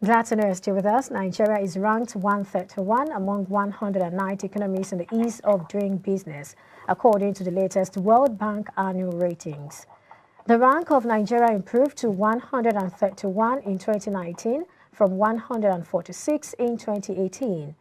Glad to know you're still with us. Nigeria is ranked 131 among 190 economies in the ease of doing business, according to the latest World Bank annual ratings. The rank of Nigeria improved to 131 in 2019 from 146 in 2018.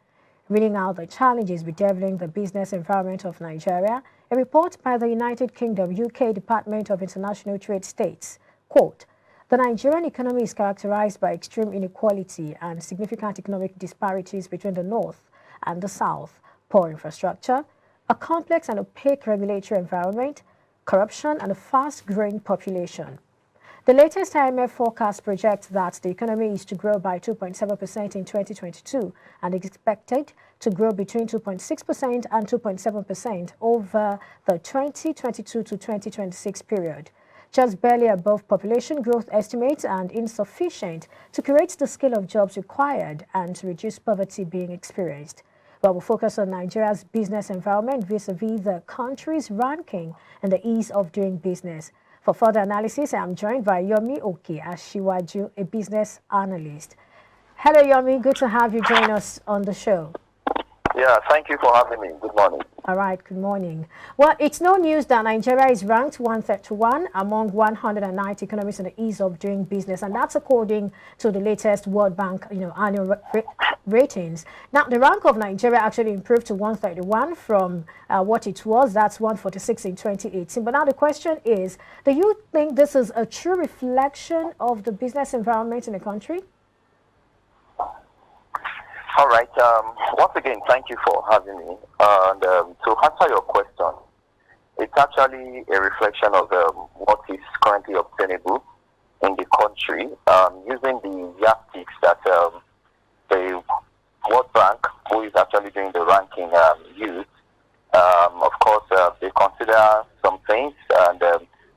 Reading out the challenges bedeviling the business environment of Nigeria, a report by the United Kingdom UK Department of International Trade states, quote, "The Nigerian economy is characterized by extreme inequality and significant economic disparities between the North and the South, poor infrastructure, a complex and opaque regulatory environment, corruption, and a fast-growing population." The latest IMF forecast projects that the economy is to grow by 2.7% in 2022 and is expected to grow between 2.6% and 2.7% over the 2022 to 2026 period, just barely above population growth estimates and insufficient to create the scale of jobs required and to reduce poverty being experienced. But we'll focus on Nigeria's business environment vis-a-vis the country's ranking and the ease of doing business. For further analysis, I'm joined by Yomi Oke Ashiwaju, a business analyst. Hello, Yomi. Good to have you join us on the show. Yeah, thank you for having me. Good morning. All right, good morning. Well, it's no news that Nigeria is ranked 131 among 190 economies in the ease of doing business, and that's according to the latest World Bank, annual ratings. Now, the rank of Nigeria actually improved to 131 from what it was. That's 146 in 2018. But now the question is, do you think this is a true reflection of the business environment in the country? All right. Once again, thank you for having me. And to answer your question, it's actually a reflection of what is currently obtainable in the country using the yardsticks that the World Bank, who is actually doing the ranking, use. Of course, they consider some things and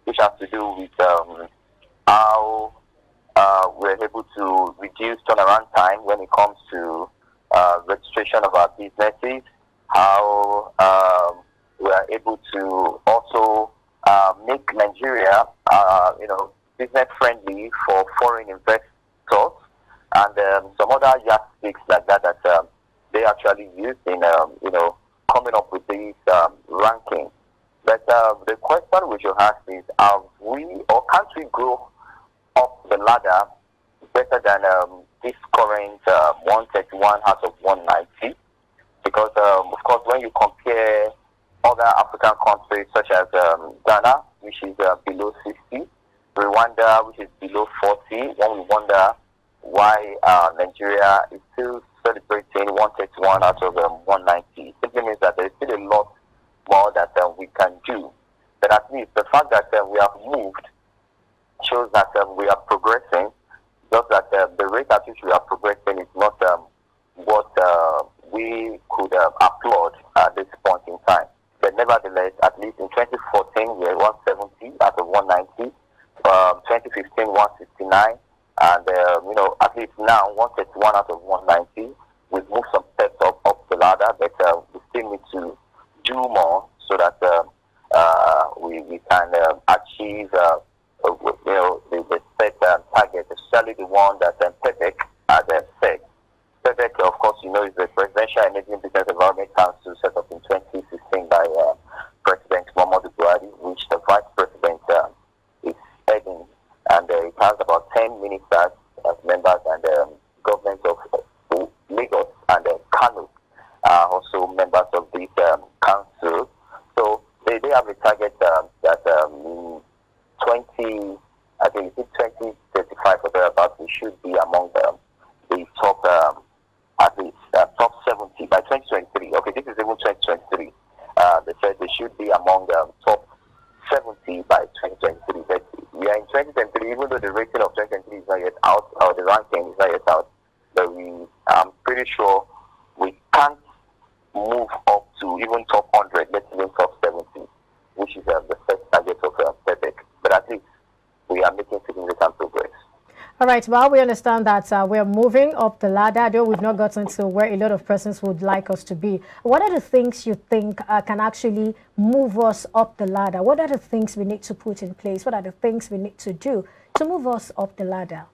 which have to do with how we're able to reduce turnaround time when it comes to registration of our businesses, how we are able to also make Nigeria, business friendly for foreign investors, and some other yardsticks like that they actually use in coming up with these rankings. But the question we should ask is, have we or can't we grow up the ladder better than this current 131 out of 190? Because, of course, when you compare other African countries such as Ghana, which is below 60, Rwanda, which is below 40, one will wonder why Nigeria is still celebrating 131 out of 190. It simply means that there is still a lot more that we can do. But at least the fact that we have moved shows that we are progressing. Just that the rate at which we are progressing is not what we could applaud at this point in time. But nevertheless, at least in 2014, we were 170 out of 190. 2015, 169. And, at least now, 131 out of 190. We've moved some steps up the ladder, but we still need to do more so that we can achieve the set target, especially the one that PEPEC had set. PEPEC, of course, is the Presidential Enabling Business Environment Council set up in 2016 by President Muhammadu Buhari, which the Vice President is heading. And it has about 10 ministers as members, and governments of Lagos and Kano are also members of this council. So they have a target that 2035 or thereabouts, we should be among the top, at least top 70 by 2023. Okay, this is even 2023. They said they should be among the top 70 by 2023. But we are in 2023, even though the rating of 2023 is not yet out, or the ranking is not yet out, but I'm pretty sure we can't move up to even top 100, let's even top 70, which is the first target of PEPEC. But at least we are making significant progress. All right, well, we understand that we're moving up the ladder, though we've not gotten to where a lot of persons would like us to be. What are the things you think can actually move us up the ladder? What are the things we need to put in place? What are the things we need to do to move us up the ladder?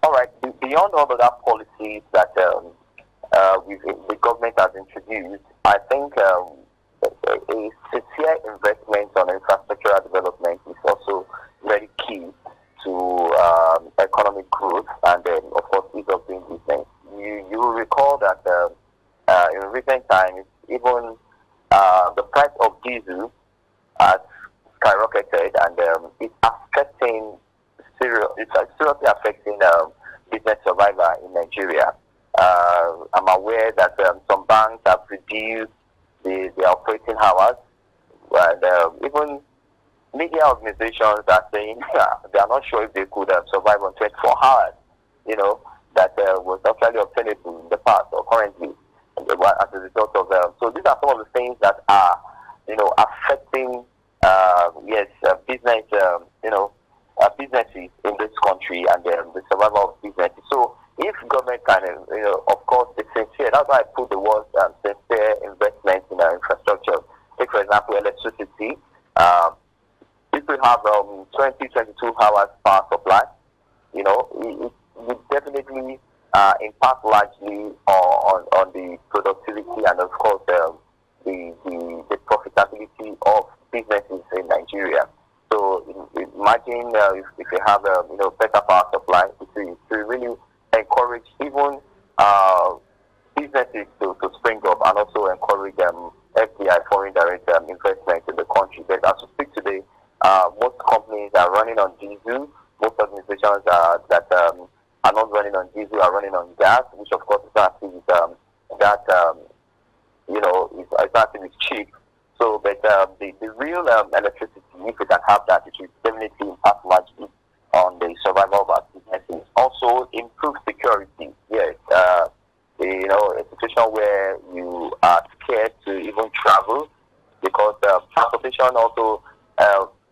All right, the beyond all of that policies that the government has introduced, I think a sincere investment on infrastructural development is also very key to economic growth and of course, ease of doing business. You will recall that in recent times, even the price of diesel has skyrocketed, and it's affecting it's seriously affecting business survivor in Nigeria. I'm aware that some banks have reduced the operating hours, and even media organizations are saying they are not sure if they could survive on 24 hours. You know, that was actually obtainable in the past or currently as a result of so these are some of the things that are, affecting business, businesses in this country and the survival of businesses. So if government can, of course, be sincere, that's why I put the word sincere investment in our infrastructure. Take, for example, electricity. If we have 22 hours power supply, it would definitely impact largely on the productivity and, of course, the profitability of businesses in Nigeria. So imagine if you have better power supply, to really encourage even businesses to spring up and also encourage FDI, foreign direct investment in the country. But as we speak today, most companies are running on diesel. Most organizations that are not running on diesel are running on gas, which of course is not active is cheap. So, but the real electricity, if we can have that, it will definitely impact largely on the survival of our businesses. Also, improve security. Yes, a situation where you are scared to even travel because transportation also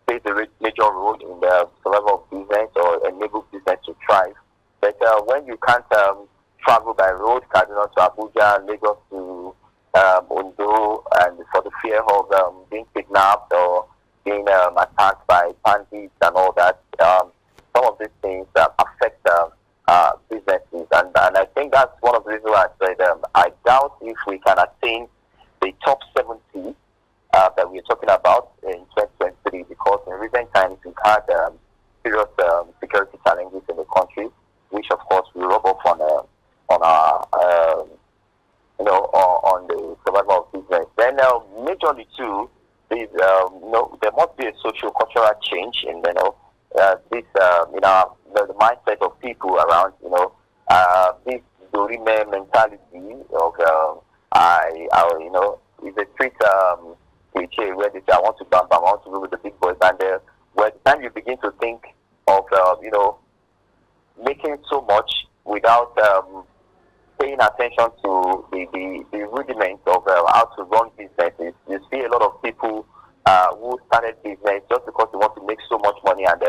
plays a major role in the survival of business or enable business to thrive. But when you can't travel by road, Kaduna to Abuja, Lagos to Ondo, and for the fear of being kidnapped or being attacked by bandits and all that, some of these things affect businesses. And I think that's one of the reasons why I said I doubt if we can attain the top 70 that we're talking about in 2023, because in recent times we've had serious security challenges in the country, which of course will rub off on our on the survival of business. Then majorly too is there must be a socio-cultural change in this the mindset of people around this Dorime mentality of is a street cliche where they say I want to bam bam, I want to go with the big boys, and by the time you begin to think of making so much without paying attention to the rudiments of how to run businesses, you see a lot of people who started business just because they want to make so much money and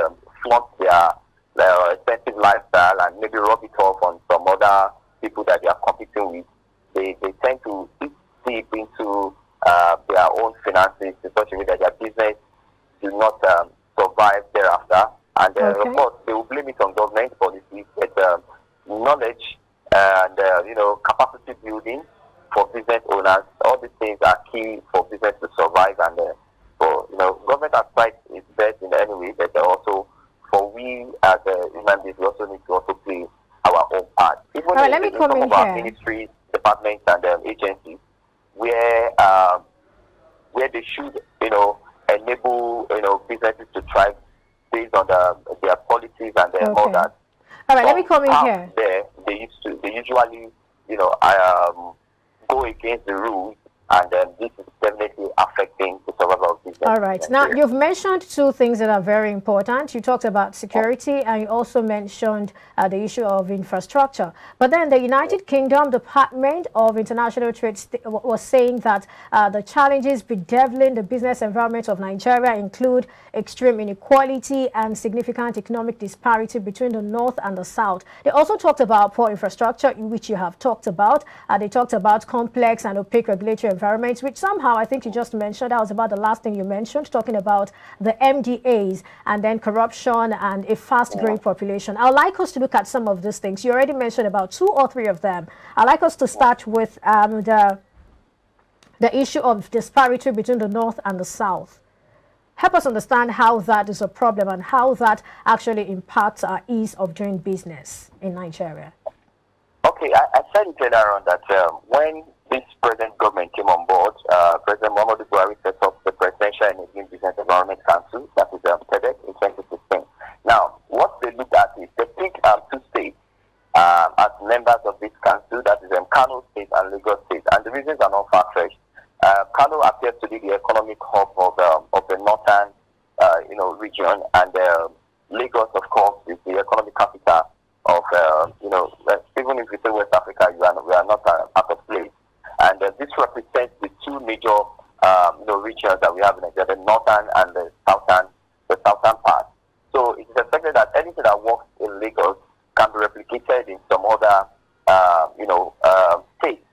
flaunt their expensive lifestyle and maybe rub it off on some other people that they are competing with. They tend to eat deep into their own finances in such a way that their business do not survive thereafter. And of course, they will blame it on government policies, but knowledge and capacity building for business owners, all these things are key for business to survive. And government has tried its best in any way, but also for we as human beings, we also need to also play our own part. Even in some of our ministries, departments, and agencies, where they should enable businesses to thrive based on their policies and all that. All right, let me come in here. They usually go against the rules, and this is definitely affecting the survival of business. All right. Now, you've mentioned two things that are very important. You talked about security, and you also mentioned the issue of infrastructure. But then the United Kingdom Department of International Trade was saying that the challenges bedeviling the business environment of Nigeria include extreme inequality and significant economic disparity between the North and the South. They also talked about poor infrastructure, in which you have talked about. They talked about complex and opaque regulatory environment, which somehow I think you just mentioned. That was about the last thing you mentioned, talking about the MDAs and then corruption and a fast-growing population. I'd like us to look at some of these things. You already mentioned about 2 or 3 of them. I'd like us to start with the issue of disparity between the North and the South. Help us understand how that is a problem and how that actually impacts our ease of doing business in Nigeria. Okay, I said it earlier on that when this present government came on board, President Muhammadu Buhari set up the Presidential Enabling Business Environment Council, that is PEDEC, in 2016. Now, what they looked at is they picked 2 states as members of this council, that is Kano State and Lagos State, and the reasons are not far-fetched. Kano appears to be the economic hub of the northern, region, and Lagos, of course, is the economic capital of, even if you say West Africa, we are not out of place. And this represents the 2 major, regions that we have in Nigeria, the northern and the southern part. So it is expected that anything that works in Lagos can be replicated in some other, states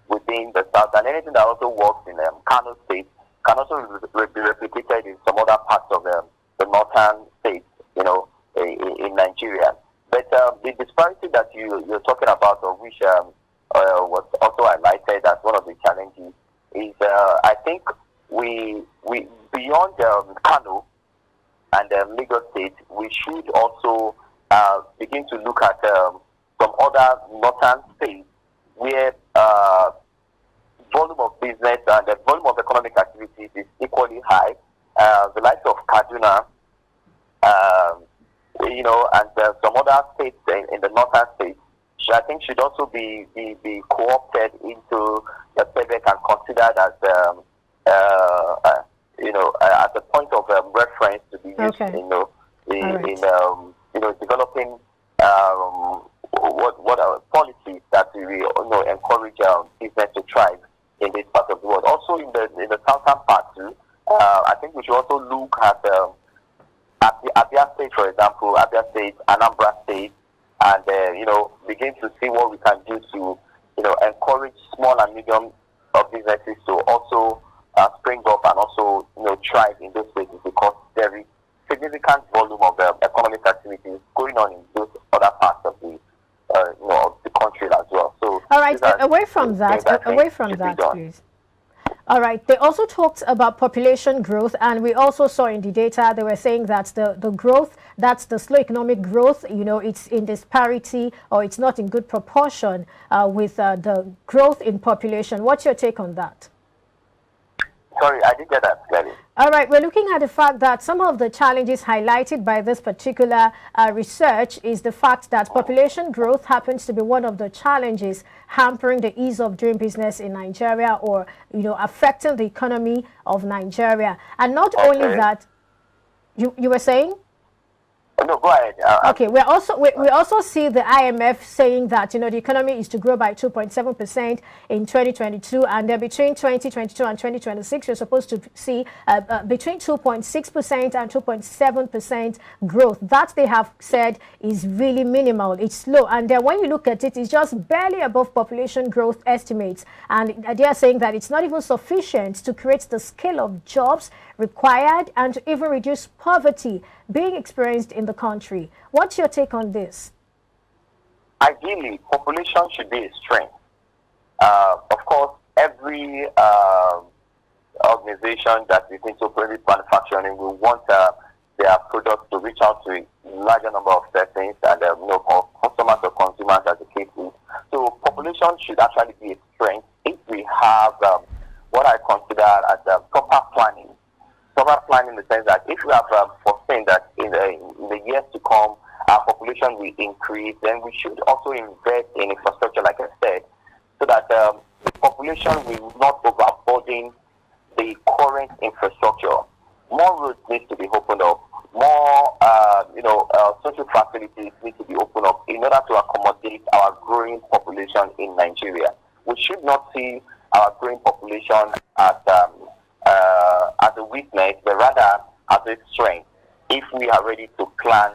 within the south, and anything that also works in Kano State can also be replicated in some other parts of the northern states, in Nigeria. But the disparity that you're talking about, of which was also highlighted as one of the challenges, is I think we beyond Kano and Lagos State, we should also begin to look at some other northern states where volume of business and the volume of economic activities is equally high. The likes of Kaduna, and some other states in the northern states, I think should also be co-opted into the PEDEC and considered as as a point of reference to be used, in developing what are policies that we encourage business to thrive in this part of the world. Also in the southern part too, I think we should also look at Abia State, for example, Abia State, Anambra State, and begin to see what we can do to encourage small and medium businesses to also spring up and also thrive in those places, because there is significant volume of economic activities going on in those other parts of the of the country as well. So all right, away from that, please. All right. They also talked about population growth, and we also saw in the data they were saying that the growth, that's the slow economic growth, it's in disparity, or it's not in good proportion with the growth in population. What's your take on that? Sorry, I didn't get that clearly. All right, we're looking at the fact that some of the challenges highlighted by this particular research is the fact that population growth happens to be one of the challenges hampering the ease of doing business in Nigeria, or affecting the economy of Nigeria. And not only that, you were saying? No, go ahead. Okay, we also see the IMF saying that the economy is to grow by 2.7% in 2022, and then between 2022 and 2026 you're supposed to see between 2.6% and 2.7% growth. That, they have said, is really minimal. It's slow, and then when you look at it, it's just barely above population growth estimates, and they are saying that it's not even sufficient to create the scale of jobs required and to even reduce poverty being experienced in the country. What's your take on this? Ideally, population should be a strength. Of course, every organization that is into private manufacturing will want their products to reach out to a larger number of persons and customers or consumers, as the case is. So population should actually be a strength if we have what I consider as proper planning. Proper planning in the sense that if we have foreseen that in the years to come our population will increase, then we should also invest in infrastructure, like I said, so that the population will not overburden the current infrastructure. More roads need to be opened up. More, social facilities need to be opened up in order to accommodate our growing population in Nigeria. We should not see our growing population as a weakness, but rather as a strength if we are ready to plan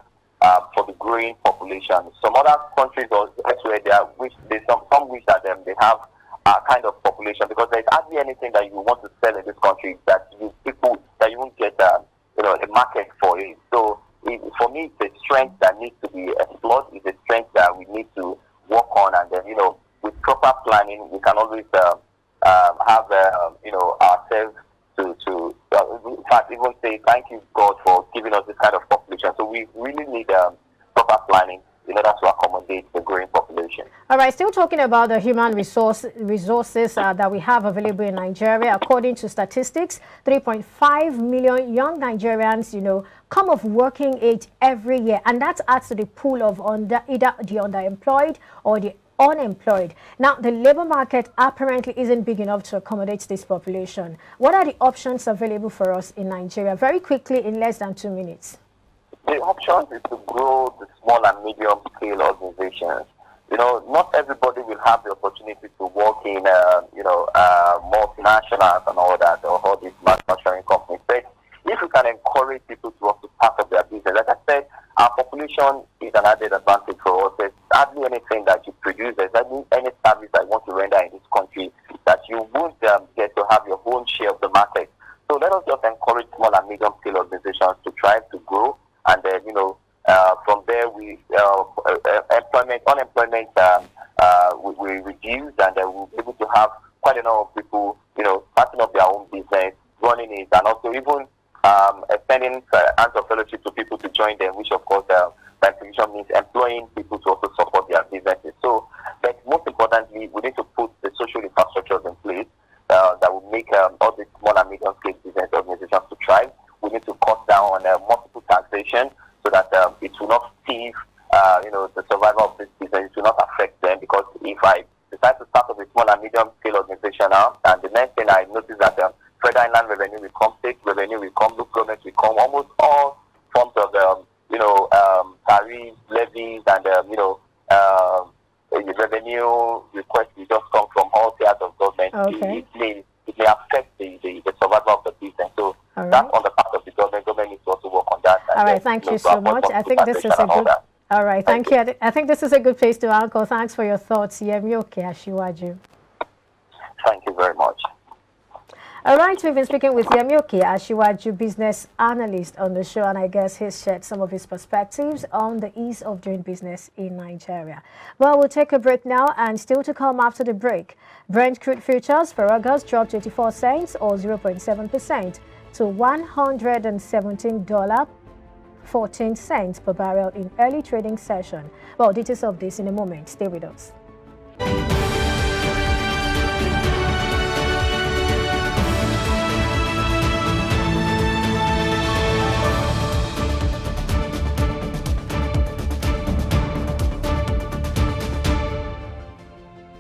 for the growing population. Some other countries or elsewhere, some wish that they have a kind of population population, because there's hardly anything that you want to sell in this country that you won't get a market for it. So for me, it's a strength that needs to be explored. It's a strength that we need to work on, and then with proper planning, we can always have ourselves to in fact even say thank you God for giving us this kind of population. So we really need proper planning in order to accommodate the growing population. All right, still talking about the human resources that we have available in Nigeria. According to statistics, 3.5 million young Nigerians, come of working age every year, and that adds to the pool of either the underemployed or the unemployed. Now, the labor market apparently isn't big enough to accommodate this population. What are the options available for us in Nigeria? Very quickly, in less than 2 minutes. The option is to grow the small and medium scale organizations. Not everybody will have the opportunity to work in, multinationals and all that, or all these manufacturing companies. But if we can encourage people to also part of their business, like I said, our population is an added advantage for us. There's hardly anything that you produce, there's hardly any service that you want to render in this country that you won't get to have your own share of the market. So let us just encourage small and medium scale organizations to try to grow, and then from there we unemployment we reduce, and we'll be able to have quite a number of people starting up their own business, running it, and also even extending hands of fellowship to people to join them, which of course by definition means employing people to also support their businesses. So, but most importantly, we need to put the social infrastructures in place that will make all these small and medium scale business organizations to thrive. We need to cut down on multiple taxation so that it will not thief the survival of this business. It will not affect them, because if I decide to start up a small and medium scale organization now, and the next thing I notice that federal inland revenue will come, state revenue will come, local government will come, almost all forms of tariffs, levies, and revenue requests will just come from all tiers of government. Okay. It may affect the survival of the business. So that's on the part of the government. Government needs to also work on that. All right, thank you so much. I think this is a good. All right, thank you. I think this is a good place to anchor. Thanks for your thoughts, Yemioke Asiwaju. Thank you very much. All right, we've been speaking with Yemioke Asiwaju, business analyst on the show, and I guess he's shared some of his perspectives on the ease of doing business in Nigeria. Well, we'll take a break now, and still to come after the break, Brent crude futures for August dropped 84 cents or 0.7% to $117.14 per barrel in early trading session. Well, details of this in a moment. Stay with us.